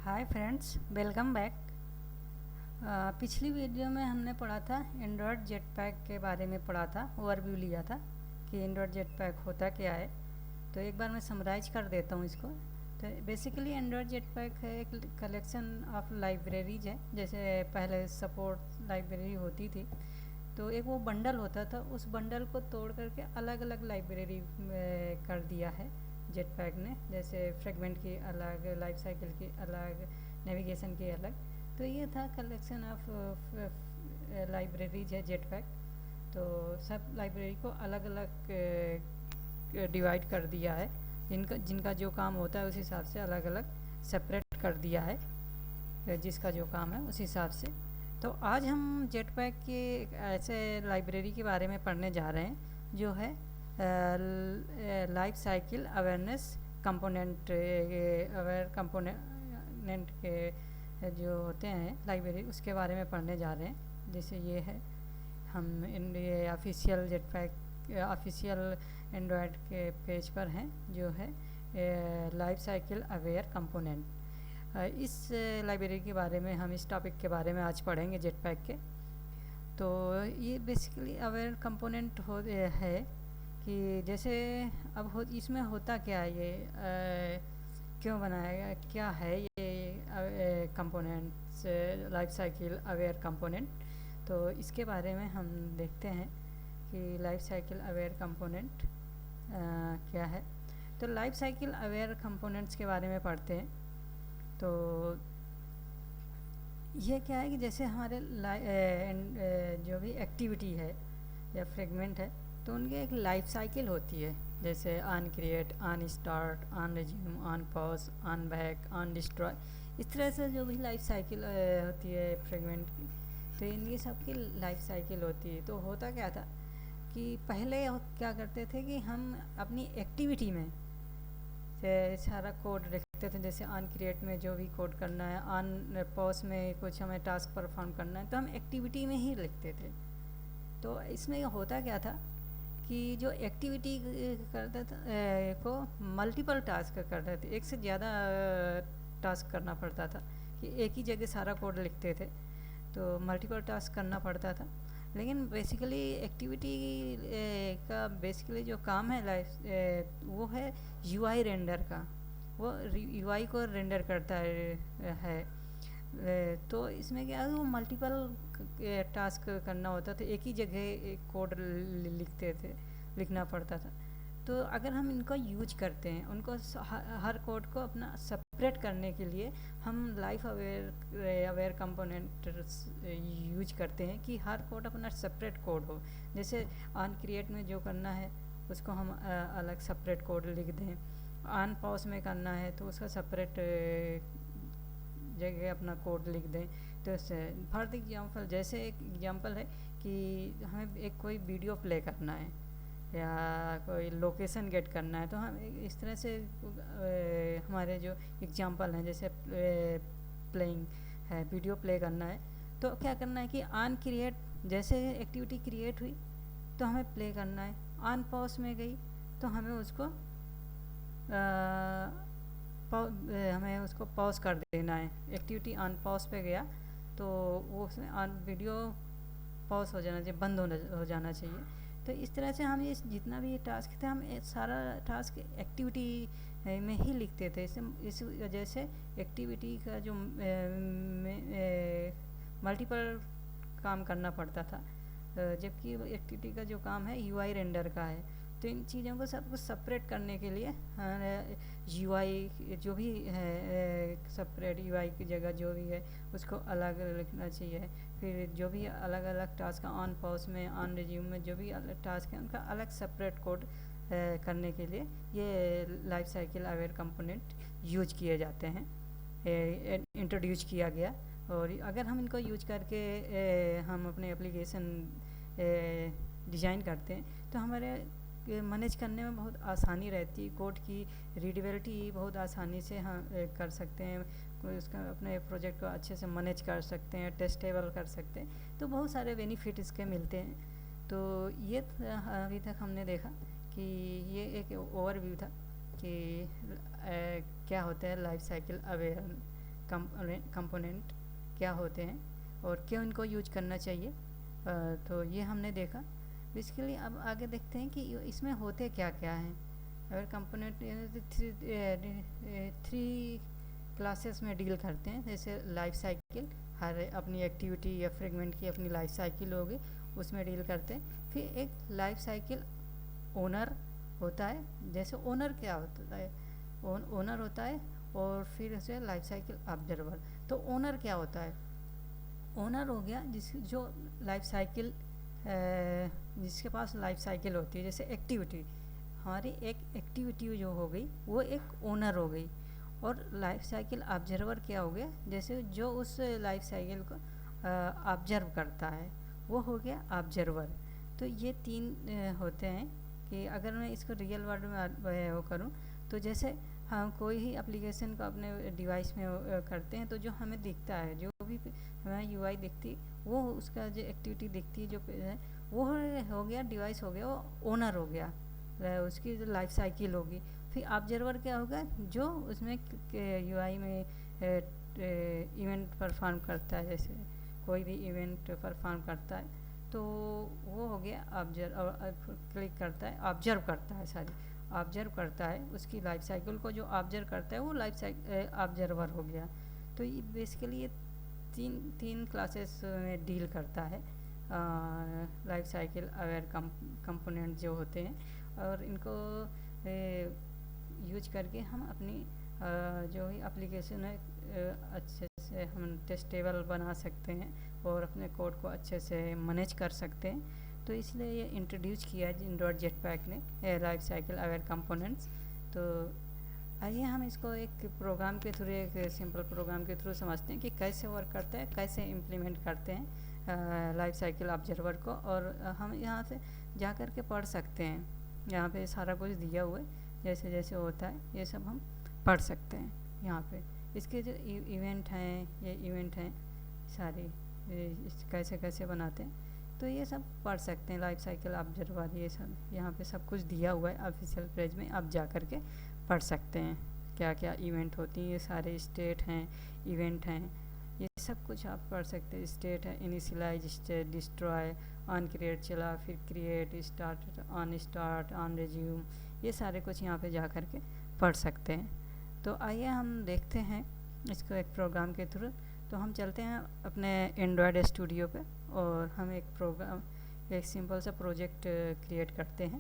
Hi friends, welcome back. पिछली video में हमने पढ़ा था एंड्रॉयड जेटपैक के बारे में पढ़ा था, ओवरव्यू लिया था कि एंड्रॉयड जेटपैक होता क्या है। तो एक बार मैं समराइज कर देता हूँ इसको। तो बेसिकली एंड्रॉयड जेटपैक एक कलेक्शन ऑफ लाइब्रेरीज है। जैसे पहले सपोर्ट लाइब्रेरी होती थी तो एक वो बंडल होता था, उस बंडल को तोड़ करके अलग अलग लाइब्रेरी कर दिया है जेटपैक ने। जैसे फ्रेगमेंट की अलग, लाइफ साइकिल की अलग, नेविगेशन की अलग। तो ये था कलेक्शन ऑफ लाइब्रेरीज है जेटपैक। तो सब लाइब्रेरी को अलग अलग डिवाइड कर दिया है, जिनका जिनका जो काम होता है उस हिसाब से अलग अलग सेपरेट कर दिया है, जिसका जो काम है उस हिसाब से। तो आज हम जेटपैक के एक ऐसे लाइब्रेरी के बारे में पढ़ने जा रहे हैं जो है life cycle awareness component. Aware component के जो होते हैं लाइब्रेरी, उसके बारे में पढ़ने जा रहे हैं। जैसे ये है, हम ये ऑफिशियल जेटपैक ऑफिशियल एंड्रॉयड के पेज पर हैं, जो है लाइफ साइकिल अवेयर कंपोनेंट। इस लाइब्रेरी के बारे में, हम इस टॉपिक के बारे में आज पढ़ेंगे जेटपैक के। तो ये बेसिकली अवेयर कंपोनेंट है कि जैसे अब इसमें होता क्या है, ये क्यों बनाया गया, क्या है ये components, life cycle aware component. तो इसके बारे में हम देखते हैं कि लाइफ साइकिल अवेयर कंपोनेंट क्या है। तो लाइफ साइकिल अवेयर कंपोनेंट्स के बारे में पढ़ते हैं। तो ये क्या है कि जैसे हमारे जो भी एक्टिविटी है या फ्रेगमेंट है, तो उनकी एक लाइफ साइकिल होती है। जैसे on create, on start, on resume, on pause, on back, on destroy. इस तरह से जो भी लाइफ साइकिल होती है फ्रेगमेंट की, तो इनकी सबकी लाइफ साइकिल होती है। तो होता क्या था कि पहले क्या करते थे कि हम अपनी एक्टिविटी में से सारा कोड लिखते थे। जैसे ऑन क्रिएट में जो भी कोड करना है, ऑन पॉज में कुछ हमें टास्क परफॉर्म करना है, तो हम एक्टिविटी में ही लिखते थे। तो इसमें होता क्या था कि जो एक्टिविटी करते थे को मल्टीपल टास्क करते थे, एक से ज़्यादा टास्क करना पड़ता था कि एक ही जगह सारा कोड लिखते थे, तो मल्टीपल टास्क करना पड़ता था। लेकिन बेसिकली एक्टिविटी का बेसिकली जो काम है वो है यूआई रेंडर का। वो यूआई को रेंडर करता है। तो इसमें क्या है, वो मल्टीपल टास्क करना होता था, एक ही जगह एक कोड लिखते थे, लिखना पड़ता था। तो अगर हम इनको यूज करते हैं, उनको हर कोड को अपना सेपरेट करने के लिए हम लाइफ अवेयर कंपोनेंट यूज करते हैं कि हर कोड अपना सेपरेट कोड हो। जैसे ऑन क्रिएट में जो करना है उसको हम अलग सेपरेट कोड लिख दें। ऑन पॉज में करना है तो उसका सेपरेट जगह अपना कोड लिख दें। तो फॉर एग्जाम्पल, जैसे एक एग्जांपल है कि हमें एक कोई वीडियो प्ले करना है या कोई लोकेशन गेट करना है, तो हम इस तरह से हमारे जो एग्जांपल हैं, जैसे प्लेइंग है, वीडियो प्ले करना है, तो क्या करना है कि ऑन क्रिएट जैसे एक्टिविटी क्रिएट हुई तो हमें प्ले करना है। ऑन पॉज में गई तो हमें उसको हमें उसको पॉज कर देना है। एक्टिविटी ऑन पॉज पे गया तो वो उसमें ऑन वीडियो पॉज हो जाना चाहिए, बंद हो जाना चाहिए। तो इस तरह से हम ये जितना भी ये टास्क थे, हम सारा टास्क एक्टिविटी में ही लिखते थे। इस वजह से एक्टिविटी का जो मल्टीपल काम करना पड़ता था, जबकि एक्टिविटी का जो काम है यूआई रेंडर का है। तो इन चीज़ों को सब कुछ सेपरेट करने के लिए यूआई जो भी है, सेपरेट यूआई की जगह जो भी है उसको अलग लिखना चाहिए। फिर जो भी अलग अलग टास्क ऑन पॉज में, ऑन रिज्यूम में जो भी अलग टास्क हैं, उनका अलग सेपरेट कोड करने के लिए ये life cycle aware component use किए जाते हैं, इंट्रोड्यूस किया गया। और अगर हम इनको यूज करके हम अपने एप्लीकेशन डिज़ाइन करते हैं तो हमारे मैनेज करने में बहुत आसानी रहती है। कोड की रीडेबिलिटी बहुत आसानी से हम कर सकते हैं, कोई उसका अपने प्रोजेक्ट को अच्छे से मैनेज कर सकते हैं, टेस्टेबल कर सकते हैं। तो बहुत सारे बेनिफिट इसके मिलते हैं। तो ये अभी तक हमने देखा कि ये एक ओवरव्यू था कि क्या होता है लाइफ साइकिल अवेयर कंपोनेंट क्या होते हैं और क्यों इनको यूज करना चाहिए। तो ये हमने देखा। बेसिकली अब आगे देखते हैं कि इसमें होते क्या क्या हैं। अगर कंपोनेंट थ्री क्लासेस में डील करते हैं, जैसे लाइफ साइकिल, हर अपनी एक्टिविटी या फ्रेगमेंट की अपनी लाइफ साइकिल होगी, उसमें डील करते हैं। फिर एक लाइफ साइकिल ओनर होता है। जैसे ओनर क्या होता है, ओनर होता है, और फिर उसे लाइफ साइकिल ऑब्जर्वर। तो ओनर क्या होता है, ओनर हो गया जो लाइफ साइकिल, जिसके पास लाइफ साइकिल होती है। जैसे एक्टिविटी, हमारी एक एक्टिविटी जो हो गई वो एक ओनर हो गई। और लाइफ साइकिल ऑब्जर्वर क्या हो गया, जैसे जो उस लाइफ साइकिल को ऑब्जर्व करता है, वो हो गया ऑब्जर्वर। तो ये तीन होते हैं। कि अगर मैं इसको रियल वर्ड में वो करूँ, तो जैसे हम कोई ही एप्लीकेशन को अपने डिवाइस में करते हैं, तो जो हमें दिखता है, जो भी हमें यूआई दिखती है, वो उसका जो एक्टिविटी दिखती है, जो है, वो हो गया डिवाइस, हो गया वो ओनर हो गया, उसकी जो लाइफ साइकिल होगी। फिर ऑब्जर्वर क्या होगा, जो उसमें यूआई में इवेंट परफॉर्म करता है। जैसे कोई भी इवेंट परफॉर्म करता है, तो वो हो गया क्लिक करता है, ऑब्जर्व करता है, ऑब्जर्व करता है उसकी लाइफ साइकिल को। जो ऑब्जर्व करता है वो लाइफ साइकिल ऑब्जर्वर हो गया। तो ये बेसिकली ये तीन क्लासेस में डील करता है लाइफ साइकिल अवेयर कंपोनेंट जो होते हैं। और इनको यूज करके हम अपनी जो भी एप्लीकेशन है अच्छे से हम टेस्टेबल बना सकते हैं और अपने कोड को अच्छे से मैनेज कर सकते हैं। तो इसलिए ये इंट्रोड्यूस किया है एंड्रॉयड जेटपैक ने लाइफ साइकिल अवेयर कंपोनेंट्स। तो आइए हम इसको एक प्रोग्राम के थ्रू, एक सिंपल प्रोग्राम के थ्रू समझते हैं कि कैसे वर्क करता है, कैसे इम्प्लीमेंट करते हैं लाइफ साइकिल ऑब्जर्वर को। और हम यहाँ से जा कर के पढ़ सकते हैं। यहाँ पे सारा कुछ दिया हुआ है, जैसे जैसे होता है ये सब हम पढ़ सकते हैं यहाँ पे। इसके जो इवेंट हैं, ये इवेंट हैं सारे, कैसे कैसे बनाते हैं, तो ये सब पढ़ सकते हैं। लाइफ साइकिल ऑब्जर्वर, ये सब यहाँ पे सब कुछ दिया हुआ है ऑफिशियल पेज में, आप जा कर के पढ़ सकते हैं क्या क्या इवेंट होती हैं। ये सारे स्टेट हैं, इवेंट हैं, ये सब कुछ आप पढ़ सकते हैं। स्टेट है initialize, state, destroy, on create चला, फिर क्रिएट, स्टार्ट, ऑन रिज्यूम, ये सारे कुछ यहाँ पे जा कर के पढ़ सकते हैं। तो आइए हम देखते हैं इसको एक प्रोग्राम के थ्रू। तो हम चलते हैं अपने एंड्रॉयड स्टूडियो पे और हम एक प्रोग्राम, एक सिंपल सा प्रोजेक्ट क्रिएट करते हैं।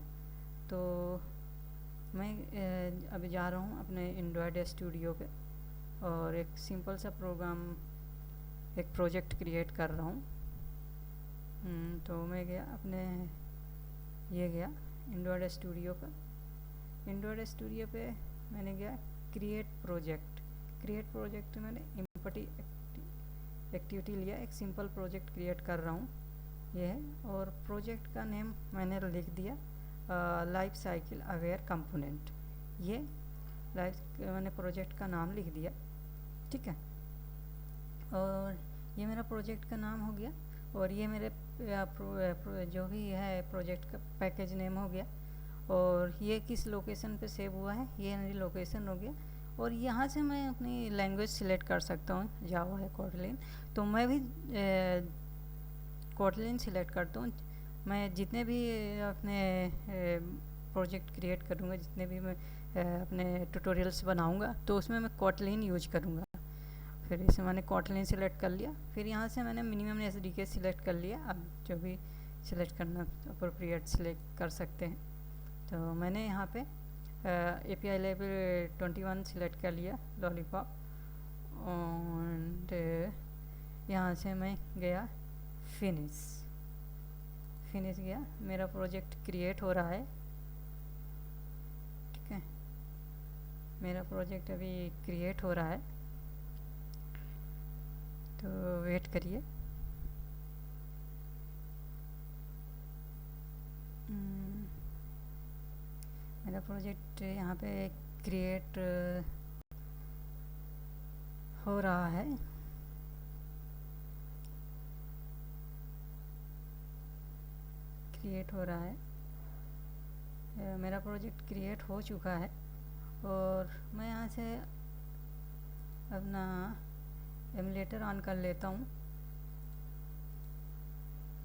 तो मैं अभी जा रहा हूँ अपने एंड्रॉयड स्टूडियो पे और एक सिंपल सा प्रोग्राम, एक प्रोजेक्ट क्रिएट कर रहा हूँ। तो मैं गया अपने, ये गया एंड्रॉयड स्टूडियो पर। एंड्रॉयड स्टूडियो पे मैंने गया क्रिएट प्रोजेक्ट। क्रिएट प्रोजेक्ट मैंने इम्पटी एक्टिविटी लिया, एक सिंपल प्रोजेक्ट क्रिएट कर रहा हूँ ये है। और प्रोजेक्ट का नेम मैंने लिख दिया लाइफ साइकिल अवेयर कंपोनेंट। ये मैंने प्रोजेक्ट का नाम लिख दिया, ठीक है। और ये मेरा प्रोजेक्ट का नाम हो गया। और ये मेरे जो भी है प्रोजेक्ट का पैकेज नेम हो गया। और ये किस लोकेशन पे सेव हुआ है, ये मेरी लोकेशन हो गया। और यहाँ से मैं अपनी लैंग्वेज सिलेक्ट कर सकता हूँ, जावा है, कोटलिन, तो मैं भी कोटलिन सिलेक्ट करता हूँ। मैं जितने भी अपने प्रोजेक्ट क्रिएट करूँगा, जितने भी मैं अपने ट्यूटोरियल्स बनाऊँगा, तो उसमें मैं कोटलिन यूज करूँगा। फिर इसे मैंने कोटलिन सिलेक्ट कर लिया। फिर यहाँ से मैंने मिनिमम एसडीके सिलेक्ट कर लिया। अब जो भी सिलेक्ट करना अप्रोप्रिएट सिलेक्ट कर सकते हैं। तो मैंने यहाँ पे API लेवल 21 सिलेक्ट कर लिया, लॉलीपॉप। और यहाँ से मैं गया फिनिश गया। मेरा प्रोजेक्ट क्रिएट हो रहा है, ठीक है। मेरा प्रोजेक्ट अभी क्रिएट हो रहा है, तो वेट करिए। मेरा प्रोजेक्ट यहाँ पे क्रिएट हो रहा है। क्रिएट हो रहा है, मेरा प्रोजेक्ट क्रिएट हो चुका है। और मैं यहाँ से अपना एमुलेटर ऑन कर लेता हूँ।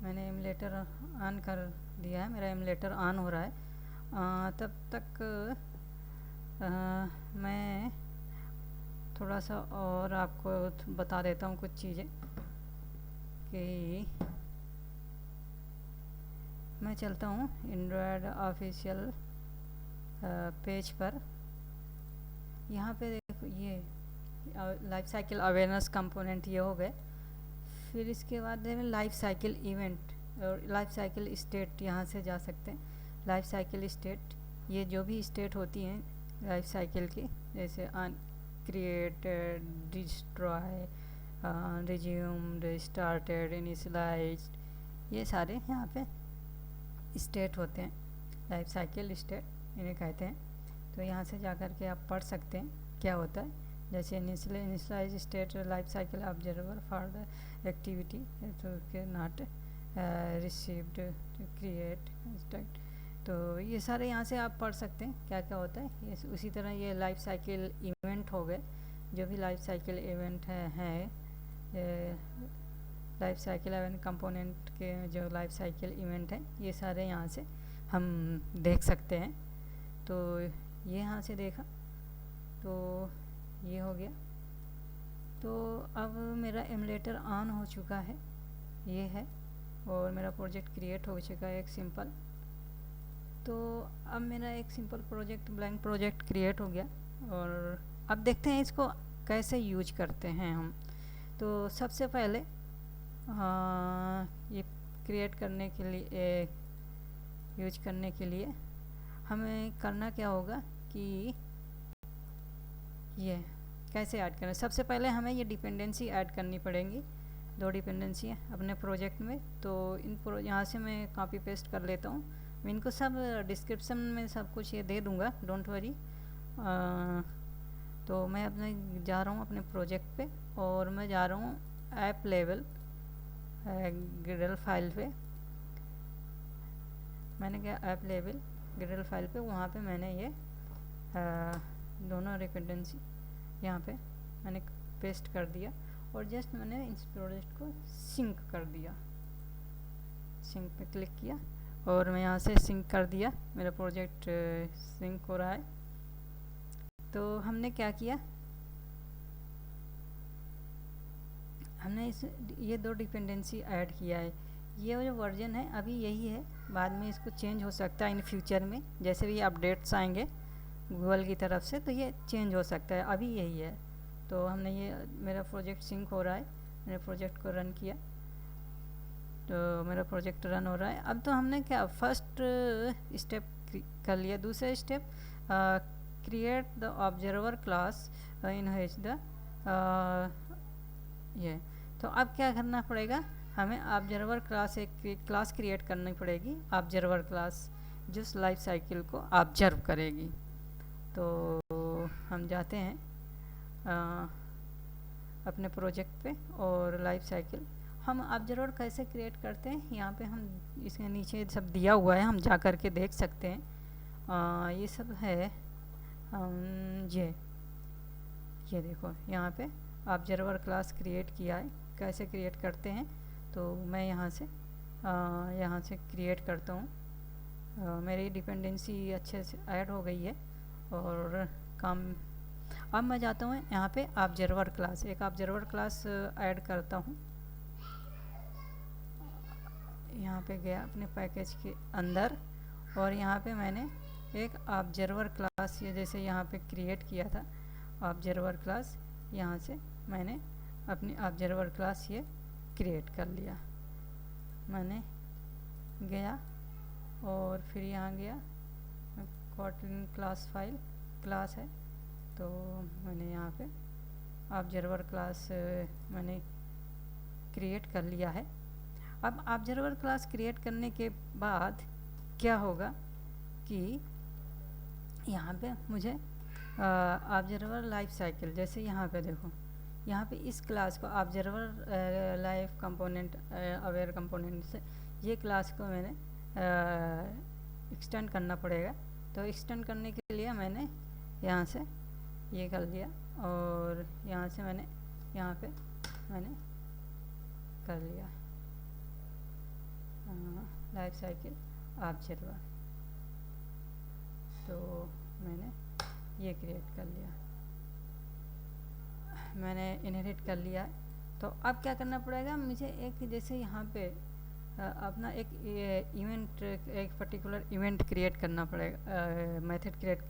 मैंने एमुलेटर ऑन कर दिया है, मेरा एमुलेटर ऑन हो रहा है। तब तक मैं थोड़ा सा और आपको बता देता हूँ कुछ चीज़ें कि मैं चलता हूँ एंड्रॉयड ऑफिशियल पेज पर। यहाँ पे देखो ये लाइफ साइकिल अवेयरनेस कंपोनेंट ये हो गए। फिर इसके बाद लाइफ साइकिल इवेंट और लाइफ साइकिल स्टेट, यहाँ से जा सकते हैं। लाइफ साइकिल स्टेट, ये जो भी स्टेट होती हैं लाइफ साइकिल की, जैसे create, destroy, resume, restarted, initialised, ये सारे यहाँ पे स्टेट होते हैं। लाइफ साइकिल स्टेट इन्हें कहते हैं। तो यहाँ से जा कर के आप पढ़ सकते हैं क्या होता है। जैसे initialize state life cycle observer for the activity तो नॉट रिसीव्ड क्रिएट कंस्ट्रक्ट। तो ये सारे यहाँ से आप पढ़ सकते हैं क्या क्या होता है। ये उसी तरह ये लाइफ साइकिल इवेंट हो गए, जो भी लाइफ साइकिल इवेंट है लाइफ साइकिल इवेंट कंपोनेंट के जो लाइफ साइकिल इवेंट है ये सारे यहाँ से हम देख सकते हैं। तो ये यहाँ से देखा तो ये हो गया। तो अब मेरा एमुलेटर ऑन हो चुका है, ये है, और मेरा प्रोजेक्ट क्रिएट हो चुका है एक सिंपल। तो अब मेरा एक simple project, blank project create हो गया। और अब देखते हैं इसको कैसे यूज करते हैं हम। तो सबसे पहले ये क्रिएट करने के लिए, यूज करने के लिए हमें करना क्या होगा कि ये कैसे ऐड करें। सबसे पहले हमें ये डिपेंडेंसी ऐड करनी पड़ेंगी, 2 डिपेंडेंसी है अपने प्रोजेक्ट में। तो यहाँ से मैं कॉपी पेस्ट कर लेता हूँ। मैं इनको सब डिस्क्रिप्शन में सब कुछ ये दे दूँगा, डोंट वरी। तो मैं अपने जा रहा हूँ अपने प्रोजेक्ट पे, और मैं जा रहा हूँ ऐप लेवल ग्रिडल फाइल पे। मैंने क्या ऐप लेवल ग्रिडल फाइल पे, वहाँ पे मैंने ये दोनों डिपेंडेंसी यहाँ पे मैंने पेस्ट कर दिया। और जस्ट मैंने इस प्रोजेक्ट को सिंक कर दिया, सिंक पे क्लिक किया और मैं यहाँ से सिंक कर दिया। मेरा प्रोजेक्ट सिंक हो रहा है। तो हमने क्या किया, हमने ये 2 डिपेंडेंसी ऐड किया है। ये जो वर्जन है अभी यही है, बाद में इसको चेंज हो सकता है इन फ्यूचर में, जैसे भी अपडेट्स आएंगे गूगल की तरफ से तो ये चेंज हो सकता है। अभी यही है। तो हमने ये, मेरा प्रोजेक्ट सिंक हो रहा है, मैंने प्रोजेक्ट को रन किया तो मेरा प्रोजेक्ट रन हो रहा है। अब तो हमने क्या फर्स्ट स्टेप कर लिया। दूसरा step, create the observer class in which the ये। तो अब क्या करना पड़ेगा, हमें ऑब्जर्वर क्लास, एक क्लास क्रिएट करनी पड़ेगी, ऑब्जर्वर क्लास, जो लाइफ साइकिल को ऑब्जर्व करेगी। तो हम जाते हैं अपने प्रोजेक्ट पे, और लाइफ साइकिल हम ऑब्जर्वर कैसे क्रिएट करते हैं यहाँ पे हम, इसके नीचे सब दिया हुआ है, हम जा कर के देख सकते हैं। ये सब है, ये देखो यहाँ पे ऑब्जर्वर क्लास क्रिएट किया है। कैसे क्रिएट करते हैं, तो मैं यहाँ से क्रिएट करता हूँ। मेरी डिपेंडेंसी अच्छे से ऐड हो गई है और काम। अब मैं जाता हूँ यहाँ पे ऑब्जर्वर क्लास, एक ऑब्जर्वर क्लास ऐड करता हूँ। यहाँ पे गया अपने पैकेज के अंदर, और यहाँ पे मैंने एक ऑब्जर्वर क्लास, ये जैसे यहाँ पे क्रिएट किया था ऑब्जर्वर क्लास, यहाँ से मैंने अपनी ऑब्जर्वर क्लास ये क्रिएट कर लिया। मैंने गया और फिर यहाँ गया, कोटलिन क्लास फाइल क्लास है, तो मैंने यहाँ पे ऑब्जर्वर क्लास मैंने क्रिएट कर लिया है। अब ऑब्जर्वर क्लास क्रिएट करने के बाद क्या होगा कि यहाँ पे मुझे ऑब्जर्वर लाइफ साइकिल, जैसे यहाँ पे देखो, यहाँ पे इस क्लास को observer life component aware component से ये क्लास को मैंने एक्सटेंड करना पड़ेगा। तो एक्सटेंड करने के लिए मैंने यहाँ से ये कर लिया, और यहाँ से मैंने यहाँ पे मैंने कर लिया, लाइफ साइकिल ऑब्जर्वर। तो मैंने ये क्रिएट कर लिया, मैंने इनहेरिट कर लिया। तो अब क्या करना पड़ेगा मुझे, एक जैसे यहाँ पे अपना एक इवेंट, एक पर्टिकुलर इवेंट क्रिएट करना पड़ेगा, मेथड क्रिएट,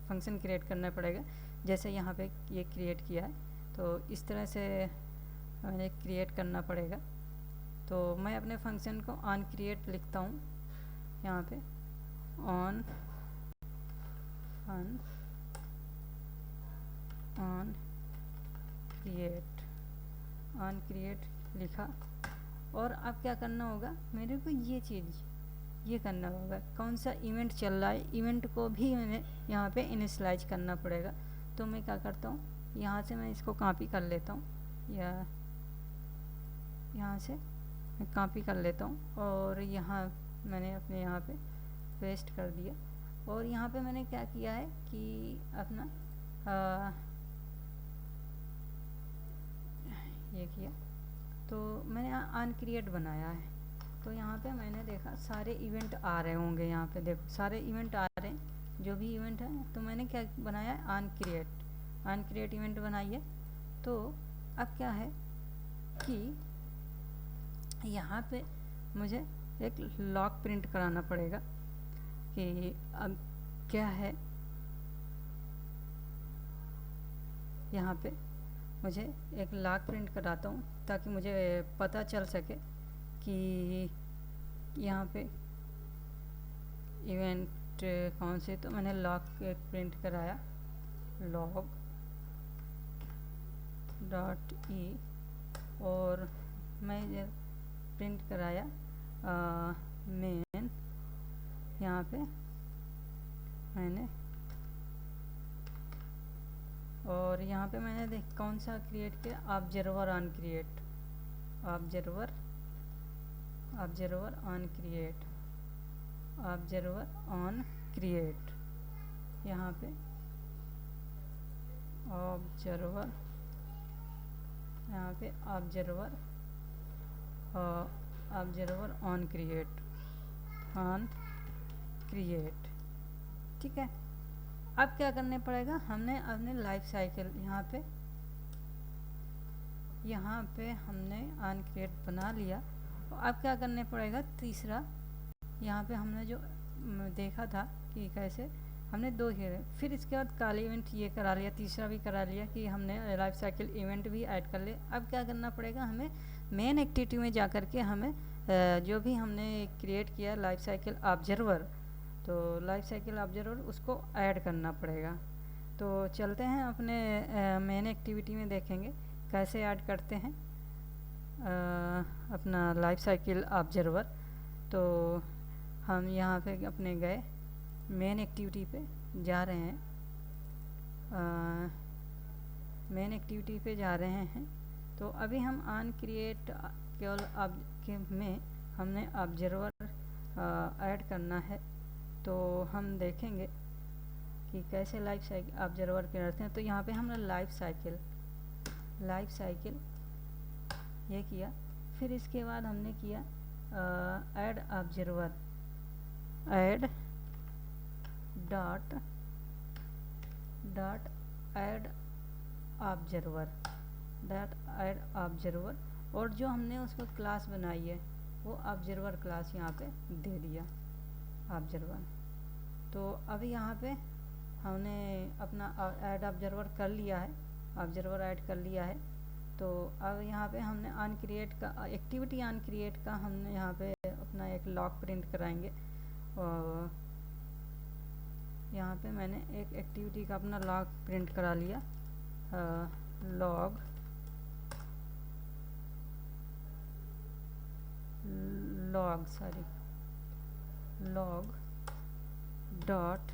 फंक्शन क्रिएट करना पड़ेगा। जैसे यहाँ पे ये क्रिएट किया है, तो इस तरह से मैंने क्रिएट करना पड़ेगा। तो मैं अपने फंक्शन को ऑन क्रिएट लिखता हूँ यहाँ पे, on fun on create, on create लिखा। और अब क्या करना होगा मेरे को, ये चीज़ ये करना होगा, कौन सा इवेंट चल रहा है, इवेंट को भी मैंने यहाँ पे इनिशियलाइज करना पड़ेगा। तो मैं क्या करता हूँ, यहाँ से मैं इसको कॉपी कर लेता हूँ, या यहाँ से मैं कॉपी कर लेता हूँ और यहाँ मैंने अपने यहाँ पे पेस्ट कर दिया। और यहाँ पे मैंने क्या किया है कि अपना ये किया, तो मैंने ऑन क्रिएट बनाया है। तो यहाँ पे मैंने देखा सारे इवेंट आ रहे होंगे, यहाँ पे देखो सारे इवेंट आ रहे हैं, जो भी इवेंट है। तो मैंने क्या बनाया है, ऑन क्रिएट इवेंट बनाई है। तो अब क्या है कि यहाँ पे मुझे एक लॉग प्रिंट कराना पड़ेगा कि अब क्या है, यहाँ पे मुझे एक लॉग प्रिंट कराता हूँ ताकि मुझे पता चल सके कि यहाँ पे इवेंट कौन से। तो मैंने लॉग एक प्रिंट कराया, लॉग डॉट ई, और मैं प्रिंट कराया मेन। यहाँ पे मैंने, और यहाँ पे मैंने देख कौन सा क्रिएट किया, observer on create, observer on create, observer on create. यहाँ पे ऑब्जर्वर, यहाँ पे ऑब्जर्वर ऑन क्रिएट, ठीक है। अब क्या करने पड़ेगा, हमने अपने लाइफ साइकिल यहाँ पे हमने ऑन क्रिएट बना लिया। और अब क्या करने पड़ेगा, तीसरा यहाँ पे हमने जो देखा था कि कैसे हमने दो ही, फिर इसके बाद काली इवेंट ये करा लिया, तीसरा भी करा लिया कि हमने लाइफ साइकिल इवेंट भी ऐड कर लिया। अब क्या करना पड़ेगा, हमें मेन एक्टिविटी में जा कर के हमें जो भी हमने क्रिएट किया लाइफ साइकिल ऑब्जर्वर, तो लाइफ साइकिल ऑब्जर्वर उसको ऐड करना पड़ेगा। तो चलते हैं अपने मेन एक्टिविटी में, देखेंगे कैसे ऐड करते हैं अपना लाइफ साइकिल ऑब्जर्वर। तो हम यहाँ पे अपने गए, मेन एक्टिविटी पे जा रहे हैं, मेन एक्टिविटी पे जा रहे हैं। तो अभी हम ऑन क्रिएट केवल में हमने ऑब्जर्वर ऐड करना है। तो हम देखेंगे कि कैसे लाइफ साइकिल ऑब्जर्वर करते हैं। तो यहाँ पे हमने लाइफ साइकिल ये किया, फिर इसके बाद हमने किया add observer, add dot add observer, और जो हमने उसको क्लास बनाई है वो ऑब्जर्वर क्लास यहाँ पे दे दिया, ऑब्जर्वर। तो अभी यहाँ पे हमने अपना ऐड ऑब्जर्वर कर लिया है, ऑब्जर्वर ऐड कर लिया है। तो अब यहाँ पे हमने ऑन क्रिएट का एक्टिविटी, ऑन क्रिएट का हमने यहाँ पे अपना एक लॉग प्रिंट कराएंगे। और यहाँ पे मैंने एक एक्टिविटी का अपना लॉग प्रिंट करा लिया, log dot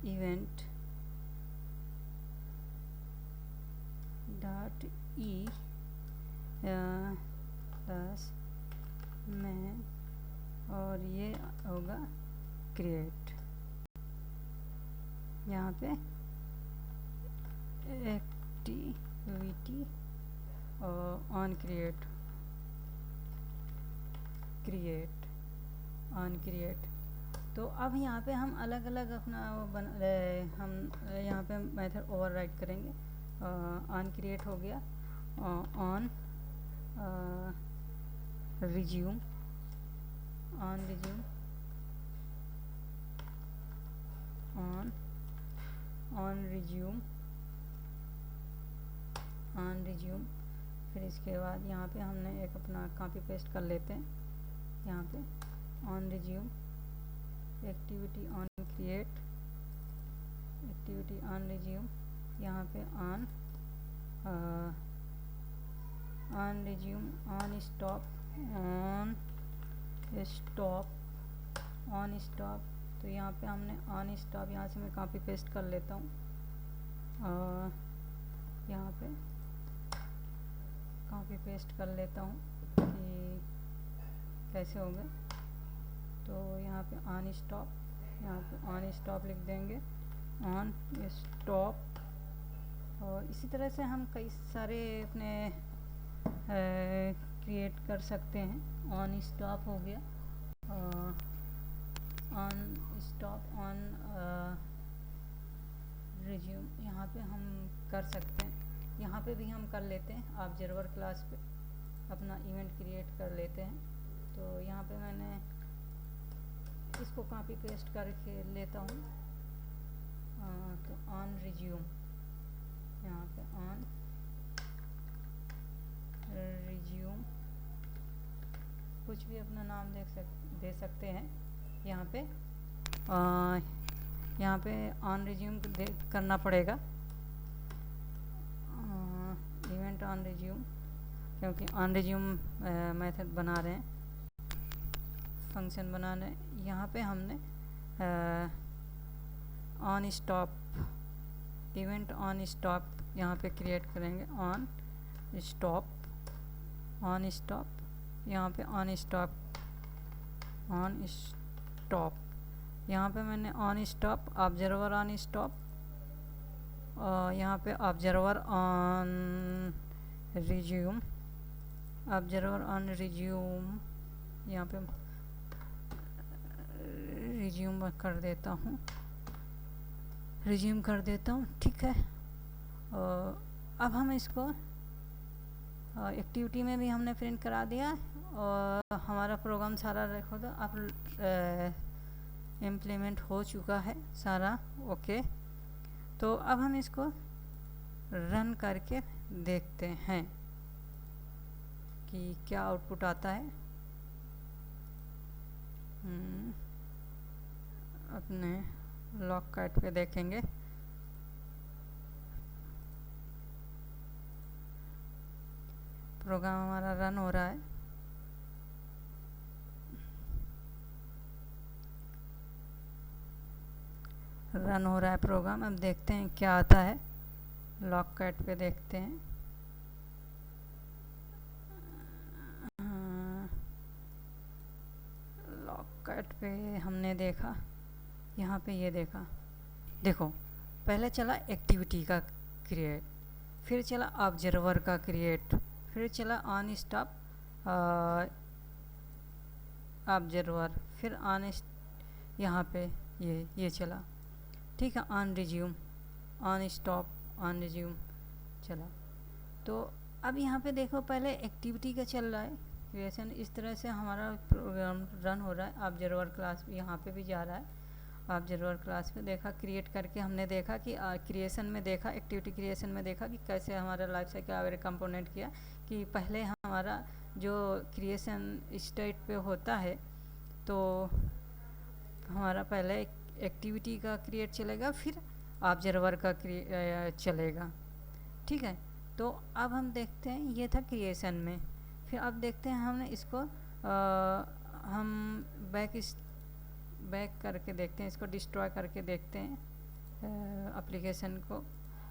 event dot E plus man, और ये होगा क्रिएट, यहाँ पे activity on create on create. तो अब यहाँ पे हम अलग अलग अपना हम यहाँ पे मेथड ओवरराइड करेंगे। ऑन क्रिएट हो गया, on resume, on resume, on resume, on resume. फिर इसके बाद यहाँ पे हमने एक अपना कॉपी पेस्ट कर लेते हैं, यहाँ पे on resume, activity on create, activity on resume, यहाँ पे on resume, on stop, on stop. तो यहाँ पे हमने ऑन स्टॉप, यहाँ से मैं कॉपी पेस्ट कर लेता हूँ, यहाँ पे कॉपी पेस्ट कर लेता हूँ कि कैसे होंगे। तो यहाँ पे ऑन स्टॉप, यहाँ पे ऑन स्टॉप लिख देंगे, ऑन स्टॉप। और इसी तरह से हम कई सारे अपने क्रिएट कर सकते हैं। ऑन स्टॉप हो गया, ऑन स्टॉप, ऑन रिज्यूम, यहाँ पे हम कर सकते हैं। यहाँ पे भी हम कर लेते हैं, ऑब्जर्वर क्लास पे अपना इवेंट क्रिएट कर लेते हैं। तो यहाँ पे मैंने इसको कॉपी पेस्ट करके लेता हूँ। तो ऑन रिज्यूम, यहाँ पे ऑन रिज्यूम, कुछ भी अपना नाम दे सकते हैं। यहाँ पे ऑन रिज्यूम करना पड़ेगा, इवेंट ऑन रिज्यूम, क्योंकि ऑन रिज्यूम मेथड बना रहे हैं, फंक्शन बना रहे हैं। यहाँ पे हमने on stop, event on stop यहाँ पे क्रिएट करेंगे, ऑन स्टॉप, ऑन स्टॉप, यहाँ पे ऑन स्टॉप, ऑन स्टॉप। यहाँ पे मैंने on stop, observer on stop, यहाँ पे observer on resume, observer on resume, यहाँ पे रिज्यूम कर देता हूँ, रिज्यूम कर देता हूँ, ठीक है। अब हम इसको एक्टिविटी में भी हमने प्रिंट करा दिया और हमारा प्रोग्राम सारा देखो तो अब इम्प्लीमेंट हो चुका है सारा, ओके। तो अब हम इसको रन करके देखते हैं कि क्या आउटपुट आता है। अपने लॉग काट पे देखेंगे, प्रोग्राम हमारा रन हो रहा है। रन हो रहा है प्रोग्राम। अब देखते हैं क्या आता है, लॉग कैट पे देखते हैं। लॉग कैट पे हमने देखा, यहाँ पे ये देखा, देखो पहले चला एक्टिविटी का क्रिएट, फिर चला ऑब्जर्वर का क्रिएट, फिर चला ऑन स्टॉप ऑब्जर्वर, फिर ऑन यहाँ पे ये चला, ठीक है। On resume, on stop, on resume चला। तो अब यहाँ पे देखो पहले एक्टिविटी का चल रहा है क्रिएशन, इस तरह से हमारा प्रोग्राम रन हो रहा है। ऑब्जर्वर क्लास भी यहाँ पे भी जा रहा है। ऑब्जर्वर क्लास पे देखा, क्रिएट करके हमने देखा कि क्रिएशन में देखा, एक्टिविटी क्रिएशन में देखा कि कैसे हमारा लाइफ साइकिल आवेरे कंपोनेंट किया कि पहले हमारा जो क्रिएशन स्टेट पे होता है तो हमारा पहले एक्टिविटी का क्रिएट चलेगा, फिर ऑब्जर्वर का चलेगा, ठीक है। तो अब हम देखते हैं, ये था क्रिएशन में। फिर अब देखते हैं हमने इसको हम बैक करके देखते हैं, इसको डिस्ट्रॉय करके देखते हैं एप्लीकेशन को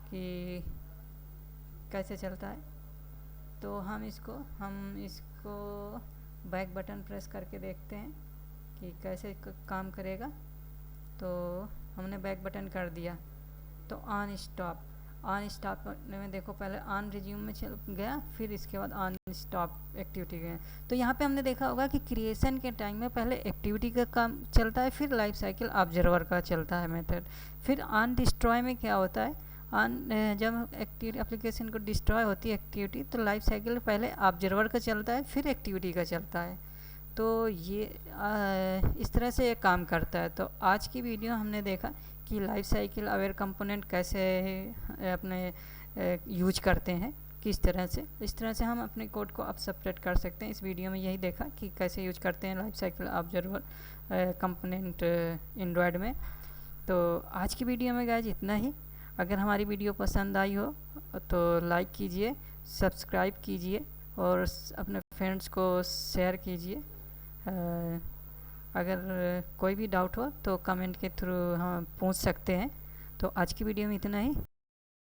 कि कैसे चलता है। तो हम इसको बैक बटन प्रेस करके देखते हैं कि कैसे काम करेगा। तो हमने बैक बटन कर दिया तो ऑन स्टॉप करने में देखो पहले ऑन रिज्यूम में चल गया, फिर इसके बाद ऑन स्टॉप एक्टिविटी गया। तो यहाँ पे हमने देखा होगा कि क्रिएशन के टाइम में पहले एक्टिविटी का काम चलता है, फिर लाइफ साइकिल ऑब्जर्वर का चलता है मेथड। फिर ऑन डिस्ट्रॉय में क्या होता है, जब एक्टिविटी एप्लीकेशन को डिस्ट्रॉय होती है एक्टिविटी, तो लाइफ साइकिल पहले ऑब्जर्वर का चलता है, फिर एक्टिविटी का चलता है। तो ये इस तरह से ये काम करता है। तो आज की वीडियो हमने देखा कि लाइफ साइकिल अवेयर कंपोनेंट कैसे अपने यूज करते हैं, किस तरह से, इस तरह से हम अपने कोड को अब सेपरेट कर सकते हैं। इस वीडियो में यही देखा कि कैसे यूज करते हैं life cycle observer component Android में। तो आज की वीडियो में गाइज इतना ही। अगर हमारी वीडियो पसंद आई हो तो लाइक कीजिए, सब्सक्राइब कीजिए और अपने फ्रेंड्स को शेयर कीजिए। अगर कोई भी डाउट हो तो कमेंट के थ्रू हम पूछ सकते हैं। तो आज की वीडियो में इतना ही।